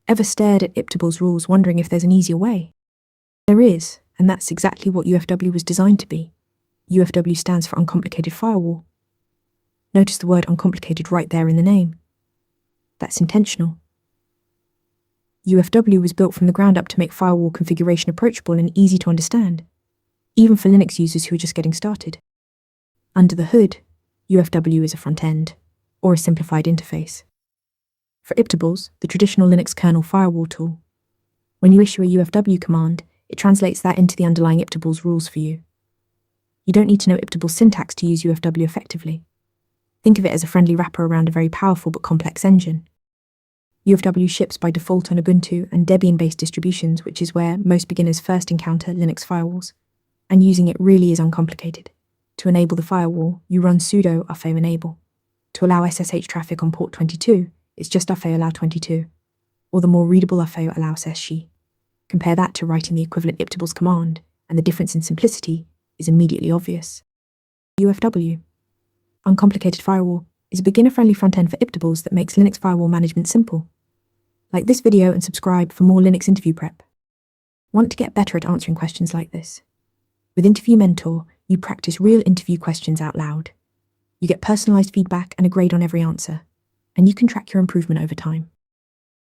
Ever stared at iptables rules wondering if there's an easier way? There is, and that's exactly what UFW was designed to be. UFW stands for Uncomplicated Firewall. Notice the word uncomplicated right there in the name. That's intentional. UFW was built from the ground up to make firewall configuration approachable and easy to understand, even for Linux users who are just getting started. Under the hood, UFW is a front-end, or a simplified interface. For iptables, the traditional Linux kernel firewall tool, when you issue a UFW command, it translates that into the underlying iptables rules for you. You don't need to know iptables syntax to use UFW effectively. Think of it as a friendly wrapper around a very powerful but complex engine. UFW ships by default on Ubuntu and Debian-based distributions, which is where most beginners first encounter Linux firewalls, and using it really is uncomplicated. To enable the firewall, you run sudo ufo enable. To allow SSH traffic on port 22, it's just ufo allow 22, or the more readable ufo allow sshi. Compare that to writing the equivalent iptables command, and the difference in simplicity is immediately obvious. UFW, Uncomplicated Firewall, is a beginner-friendly front-end for iptables that makes Linux firewall management simple. Like this video and subscribe for more Linux interview prep. Want to get better at answering questions like this? With Interview Mentor, you practice real interview questions out loud. You get personalized feedback and a grade on every answer, and you can track your improvement over time.